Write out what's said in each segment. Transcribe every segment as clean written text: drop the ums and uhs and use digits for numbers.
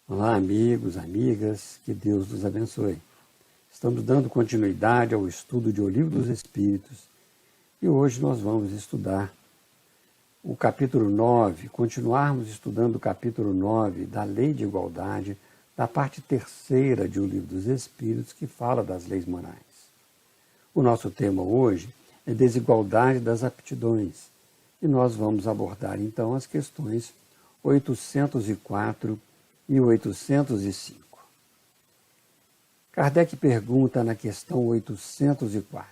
Olá, amigos, amigas, que Deus nos abençoe. Estamos dando continuidade ao estudo de O Livro dos Espíritos e hoje nós vamos estudar o capítulo 9, continuarmos estudando o capítulo 9 da Lei de Igualdade, da parte terceira de O Livro dos Espíritos, que fala das leis morais. O nosso tema hoje é desigualdade das aptidões e nós vamos abordar então as questões 804 e 805. Kardec pergunta na questão 804: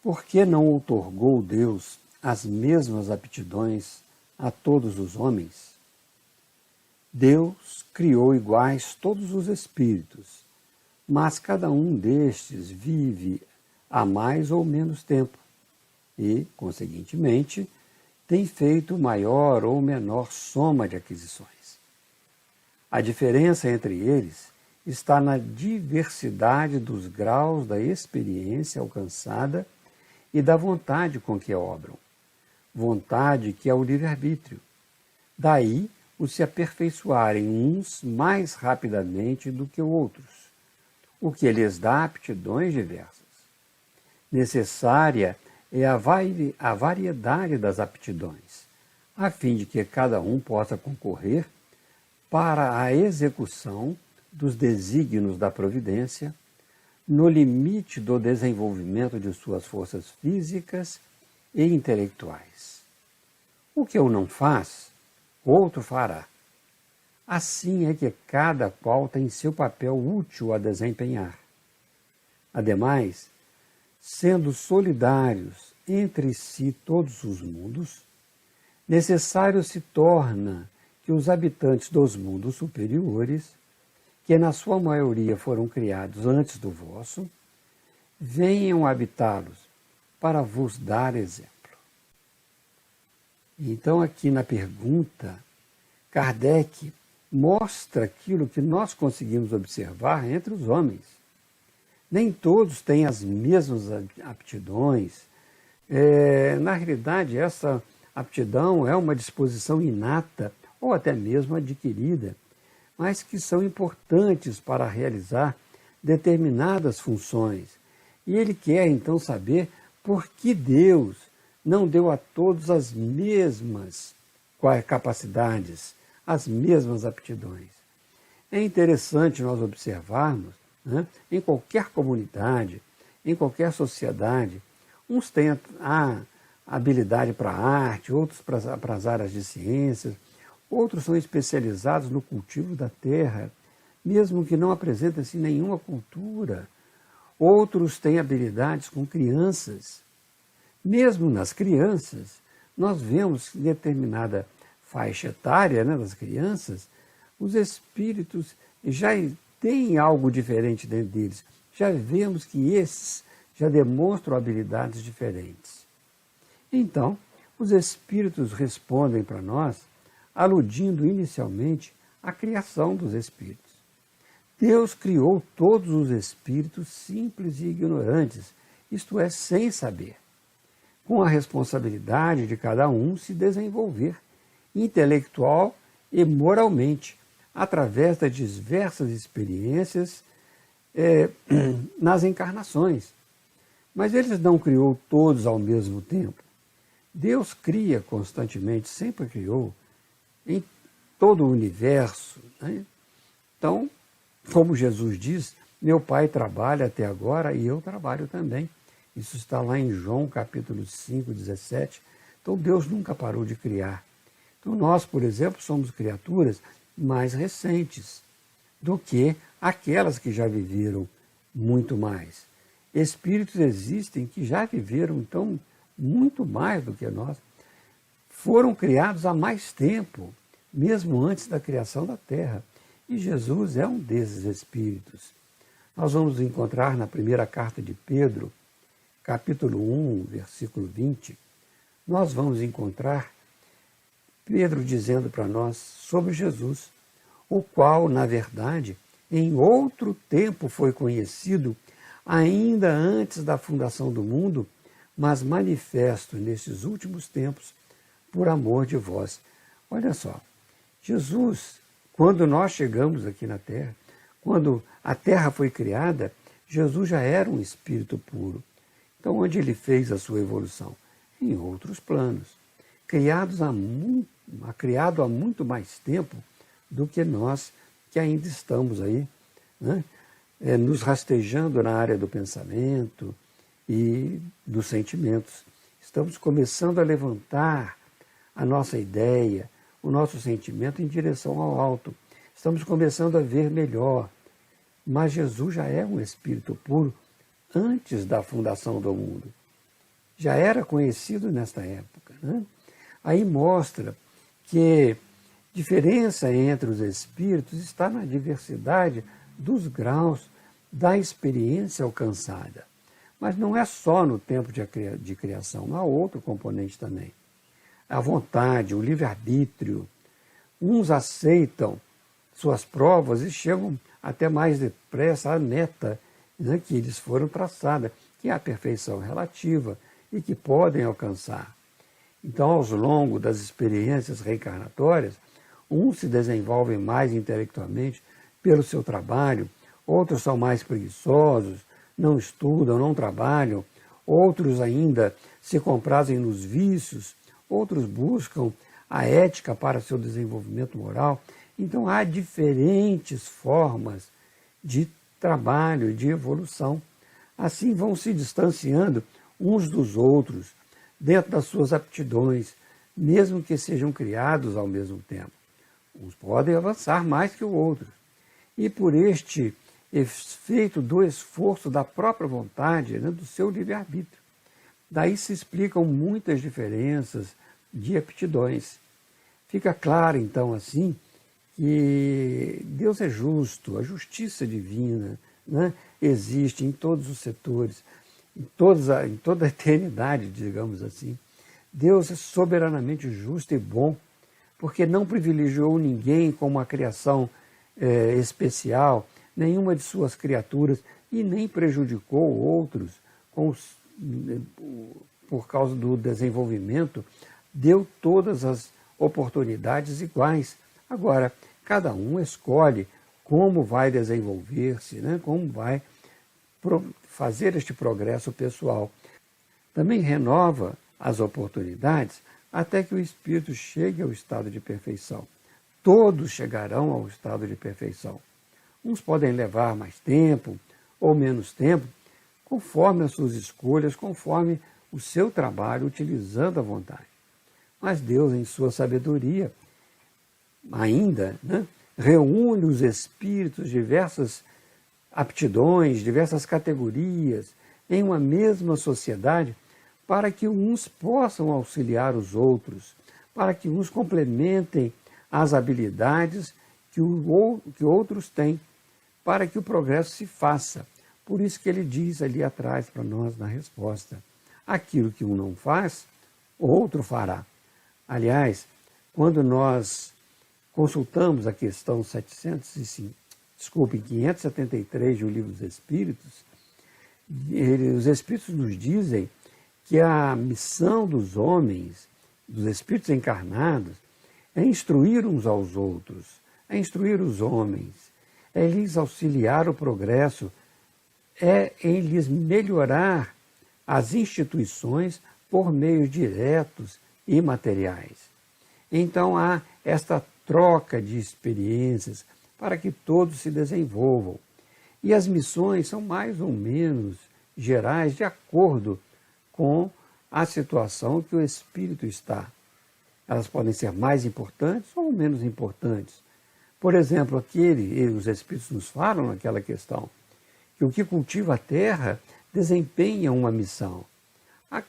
por que não outorgou Deus as mesmas aptidões a todos os homens? Deus criou iguais todos os espíritos, mas cada um destes vive há mais ou menos tempo e, conseguintemente, tem feito maior ou menor soma de aquisições. A diferença entre eles está na diversidade dos graus da experiência alcançada e da vontade com que obram. Vontade que é o livre-arbítrio. Daí o se aperfeiçoarem uns mais rapidamente do que outros, o que lhes dá aptidões diversas. Necessária é a variedade das aptidões, a fim de que cada um possa concorrer para a execução dos desígnios da providência, no limite do desenvolvimento de suas forças físicas e intelectuais. O que um não faz, outro fará. Assim é que cada qual tem seu papel útil a desempenhar. Ademais, sendo solidários entre si todos os mundos, necessário se torna que os habitantes dos mundos superiores, que na sua maioria foram criados antes do vosso, venham habitá-los para vos dar exemplo. Então, aqui na pergunta, Kardec mostra aquilo que nós conseguimos observar entre os homens. Nem todos têm as mesmas aptidões. Na realidade, essa aptidão é uma disposição inata ou até mesmo adquirida, mas que são importantes para realizar determinadas funções. E ele quer então saber por que Deus não deu a todos as mesmas capacidades, as mesmas aptidões. É interessante nós observarmos, né, em qualquer comunidade, em qualquer sociedade, uns têm a habilidade para a arte, outros para as áreas de ciências, outros são especializados no cultivo da terra, mesmo que não apresentem assim, nenhuma cultura. Outros têm habilidades com crianças. Mesmo nas crianças, nós vemos que em determinada faixa etária, né, das crianças, os espíritos já têm algo diferente dentro deles. Já vemos que esses já demonstram habilidades diferentes. Então, os espíritos respondem para nós aludindo inicialmente à criação dos espíritos. Deus criou todos os espíritos simples e ignorantes, isto é, sem saber, com a responsabilidade de cada um se desenvolver intelectual e moralmente, através das diversas experiências nas encarnações. Mas ele não criou todos ao mesmo tempo. Deus cria constantemente, sempre criou, em todo o universo. Né? Então, como Jesus diz, meu Pai trabalha até agora e eu trabalho também. Isso está lá em João capítulo 5, 17. Então Deus nunca parou de criar. Então nós, por exemplo, somos criaturas mais recentes do que aquelas que já viveram muito mais. Espíritos existem que já viveram, então, muito mais do que nós. Foram criados há mais tempo, mesmo antes da criação da Terra. E Jesus é um desses espíritos. Nós vamos encontrar na primeira carta de Pedro, capítulo 1, versículo 20, nós vamos encontrar Pedro dizendo para nós sobre Jesus, o qual, na verdade, em outro tempo foi conhecido, ainda antes da fundação do mundo, mas manifesto nesses últimos tempos por amor de vós. Olha só, Jesus Quando nós chegamos aqui na Terra, quando a Terra foi criada, Jesus já era um espírito puro. Então, onde ele fez a sua evolução? Em outros planos, criado há muito mais tempo do que nós que ainda estamos aí, né? Nos rastejando na área do pensamento e dos sentimentos. Estamos começando a levantar a nossa ideia, o nosso sentimento em direção ao alto. Estamos começando a ver melhor. Mas Jesus já é um espírito puro antes da fundação do mundo. Já era conhecido nesta época, né? Aí mostra que a diferença entre os espíritos está na diversidade dos graus da experiência alcançada. Mas não é só no tempo de criação, há outro componente também. A vontade, o livre-arbítrio. Uns aceitam suas provas e chegam até mais depressa à meta, né, que eles foram traçada, que é a perfeição relativa e que podem alcançar. Então, ao longo das experiências reencarnatórias, uns se desenvolvem mais intelectualmente pelo seu trabalho, outros são mais preguiçosos, não estudam, não trabalham, outros ainda se comprazem nos vícios, outros buscam a ética para seu desenvolvimento moral. Então há diferentes formas de trabalho e de evolução. Assim vão se distanciando uns dos outros dentro das suas aptidões, mesmo que sejam criados ao mesmo tempo. Uns podem avançar mais que o outro. E por este efeito do esforço da própria vontade, né, do seu livre-arbítrio. Daí se explicam muitas diferenças de aptidões. Fica claro, então, assim, que Deus é justo, a justiça divina, né, existe em todos os setores, em toda a eternidade, digamos assim. Deus é soberanamente justo e bom, porque não privilegiou ninguém com uma criação especial, nenhuma de suas criaturas, e nem prejudicou outros por causa do desenvolvimento, deu todas as oportunidades iguais. Agora, cada um escolhe como vai desenvolver-se, né? Como vai fazer este progresso pessoal. Também renova as oportunidades até que o espírito chegue ao estado de perfeição. Todos chegarão ao estado de perfeição. Uns podem levar mais tempo ou menos tempo, conforme as suas escolhas, conforme o seu trabalho, utilizando a vontade. Mas Deus, em sua sabedoria, ainda, né, reúne os espíritos, diversas aptidões, diversas categorias, em uma mesma sociedade, para que uns possam auxiliar os outros, para que uns complementem as habilidades que outros têm, para que o progresso se faça. Por isso que ele diz ali atrás para nós na resposta: aquilo que um não faz, o outro fará. Aliás, quando nós consultamos a questão 573 do Livro dos Espíritos, os Espíritos nos dizem que a missão dos homens, dos espíritos encarnados, é instruir uns aos outros, é instruir os homens, é lhes auxiliar o progresso, é em lhes melhorar as instituições por meios diretos e materiais. Então há esta troca de experiências para que todos se desenvolvam. E as missões são mais ou menos gerais de acordo com a situação que o espírito está. Elas podem ser mais importantes ou menos importantes. Por exemplo, os espíritos nos falam naquela questão, que o que cultiva a terra desempenha uma missão.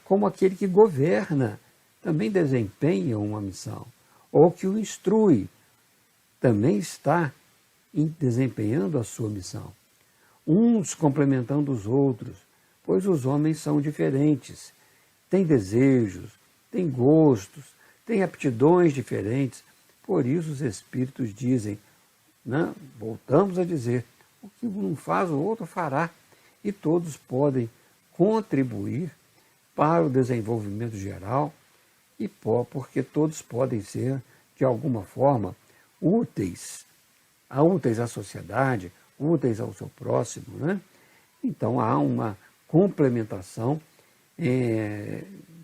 Como aquele que governa também desempenha uma missão. Ou que o instrui também está desempenhando a sua missão. Uns complementando os outros, pois os homens são diferentes, têm desejos, têm gostos, têm aptidões diferentes. Por isso os espíritos dizem, né, voltamos a dizer, o que um faz, o outro fará. E todos podem contribuir para o desenvolvimento geral, porque todos podem ser, de alguma forma, úteis úteis à sociedade, úteis ao seu próximo, né? Então há uma complementação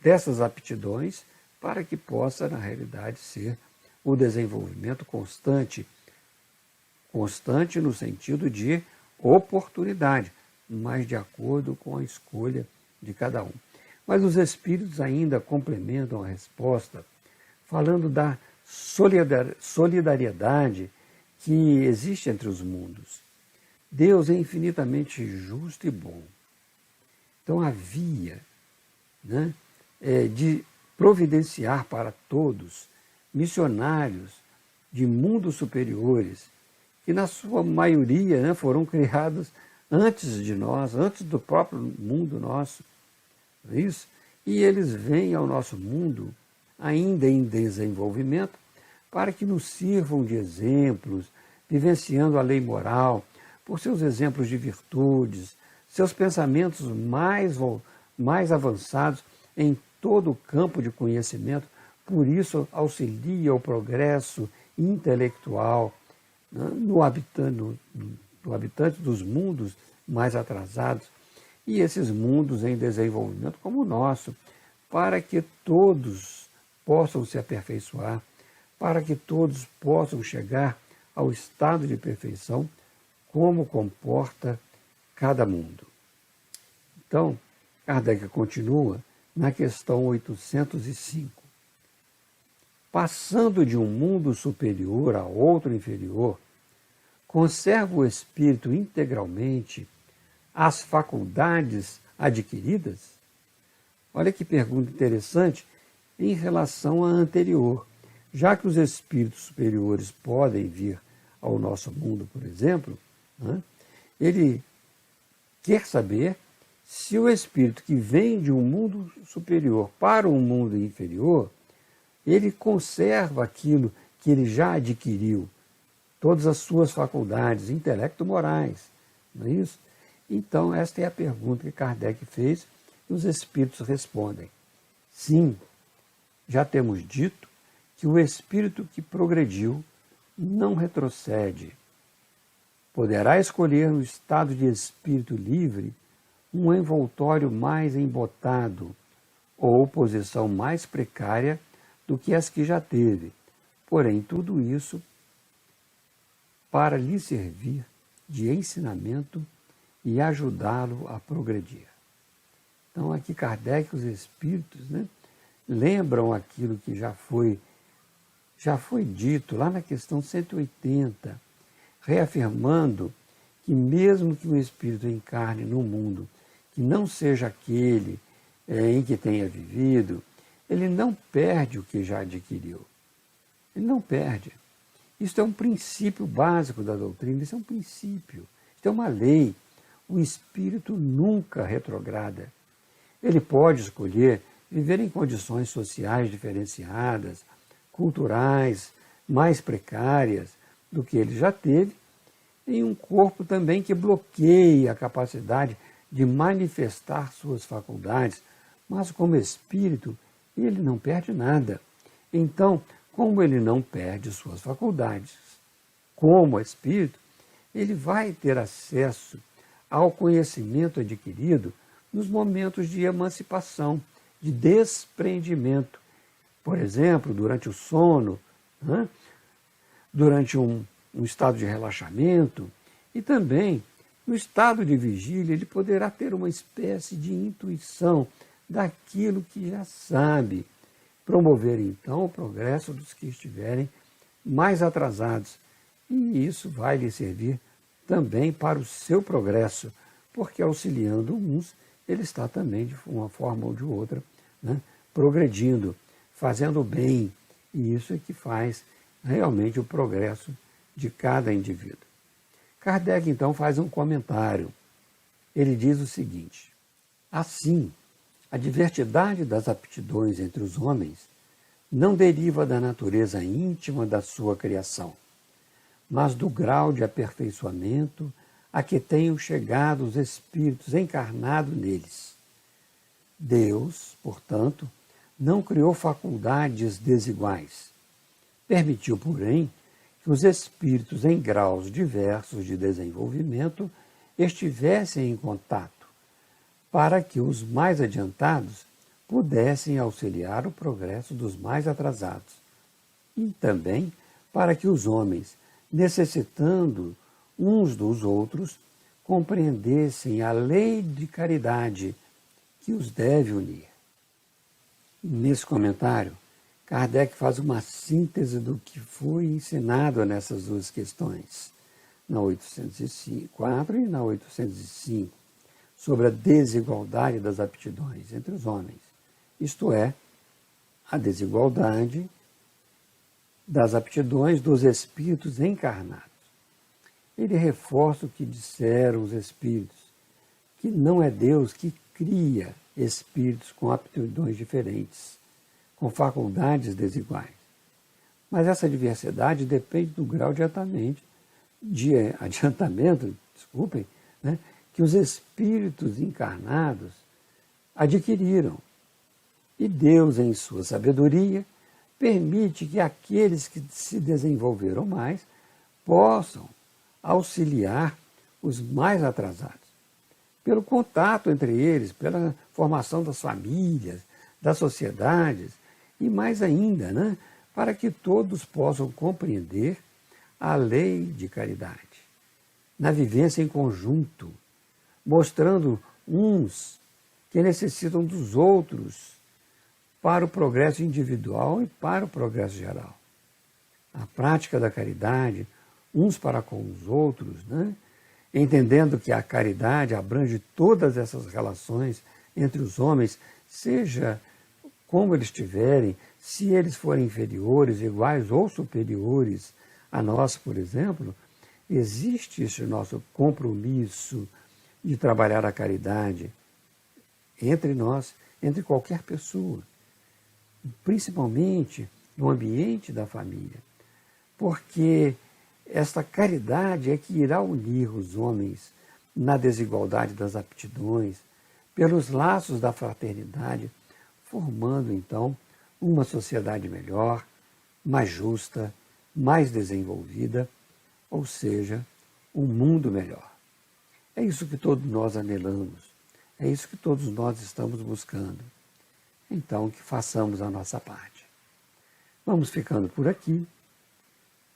dessas aptidões para que possa, na realidade, ser o desenvolvimento constante no sentido de oportunidade, mas de acordo com a escolha de cada um. Mas os Espíritos ainda complementam a resposta, falando da solidariedade que existe entre os mundos. Deus é infinitamente justo e bom. Então havia, né, de providenciar para todos missionários de mundos superiores, que na sua maioria, né, foram criados antes de nós, antes do próprio mundo nosso. Não é isso? E eles vêm ao nosso mundo ainda em desenvolvimento para que nos sirvam de exemplos, vivenciando a lei moral, por seus exemplos de virtudes, seus pensamentos mais avançados em todo o campo de conhecimento, por isso auxilia o progresso intelectual, né, do habitante dos mundos mais atrasados, e esses mundos em desenvolvimento como o nosso, para que todos possam se aperfeiçoar, para que todos possam chegar ao estado de perfeição, como comporta cada mundo. Então, Kardec continua na questão 805. Passando de um mundo superior a outro inferior, conserva o espírito integralmente as faculdades adquiridas? Olha que pergunta interessante em relação à anterior. Já que os espíritos superiores podem vir ao nosso mundo, por exemplo, né, ele quer saber se o espírito que vem de um mundo superior para um mundo inferior, ele conserva aquilo que ele já adquiriu, todas as suas faculdades intelecto-morais, não é isso? Então, esta é a pergunta que Kardec fez e os espíritos respondem. Sim, já temos dito que o espírito que progrediu não retrocede. Poderá escolher no estado de espírito livre um envoltório mais embotado ou posição mais precária do que as que já teve. Porém, tudo isso para lhe servir de ensinamento e ajudá-lo a progredir. Então, aqui Kardec, os espíritos, né, lembram aquilo que já foi dito lá na questão 180, reafirmando que mesmo que um espírito encarne num mundo que não seja aquele em que tenha vivido, ele não perde o que já adquiriu. Ele não perde. Isso é um princípio básico da doutrina, isso é um princípio, isso é uma lei. O espírito nunca retrograda. Ele pode escolher viver em condições sociais diferenciadas, culturais, mais precárias do que ele já teve, em um corpo também que bloqueia a capacidade de manifestar suas faculdades, mas como espírito ele não perde nada. Então, como ele não perde suas faculdades, como espírito, ele vai ter acesso ao conhecimento adquirido nos momentos de emancipação, de desprendimento. Por exemplo, durante o sono, né? Durante um estado de relaxamento e também no estado de vigília, ele poderá ter uma espécie de intuição daquilo que já sabe, promover então o progresso dos que estiverem mais atrasados. E isso vai lhe servir também para o seu progresso, porque auxiliando uns, ele está também, de uma forma ou de outra, né, progredindo, fazendo o bem. E isso é que faz realmente o progresso de cada indivíduo. Kardec, então, faz um comentário. Ele diz o seguinte: assim, a diversidade das aptidões entre os homens não deriva da natureza íntima da sua criação, mas do grau de aperfeiçoamento a que tenham chegado os espíritos encarnados neles. Deus, portanto, não criou faculdades desiguais. Permitiu, porém, que os espíritos em graus diversos de desenvolvimento estivessem em contato, para que os mais adiantados pudessem auxiliar o progresso dos mais atrasados, e também para que os homens, necessitando uns dos outros, compreendessem a lei de caridade que os deve unir. Nesse comentário, Kardec faz uma síntese do que foi ensinado nessas duas questões, na 804 e na 805, sobre a desigualdade das aptidões entre os homens, isto é, a desigualdade das aptidões dos espíritos encarnados. Ele reforça o que disseram os espíritos, que não é Deus que cria espíritos com aptidões diferentes, com faculdades desiguais. Mas essa diversidade depende do grau de adiantamento, né, que os espíritos encarnados adquiriram. E Deus, em sua sabedoria, permite que aqueles que se desenvolveram mais possam auxiliar os mais atrasados, pelo contato entre eles, pela formação das famílias, das sociedades, e mais ainda, né, para que todos possam compreender a lei de caridade, na vivência em conjunto, mostrando uns que necessitam dos outros para o progresso individual e para o progresso geral. A prática da caridade, uns para com os outros, né, entendendo que a caridade abrange todas essas relações entre os homens, seja como eles estiverem, se eles forem inferiores, iguais ou superiores a nós, por exemplo, existe esse nosso compromisso de trabalhar a caridade entre nós, entre qualquer pessoa, principalmente no ambiente da família, porque esta caridade é que irá unir os homens na desigualdade das aptidões, pelos laços da fraternidade, formando então uma sociedade melhor, mais justa, mais desenvolvida, ou seja, um mundo melhor. É isso que todos nós anelamos, é isso que todos nós estamos buscando. Então, que façamos a nossa parte. Vamos ficando por aqui,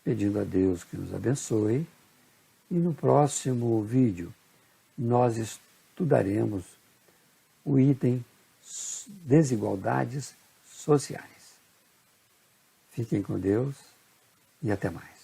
pedindo a Deus que nos abençoe, e no próximo vídeo nós estudaremos o item desigualdades sociais. Fiquem com Deus e até mais.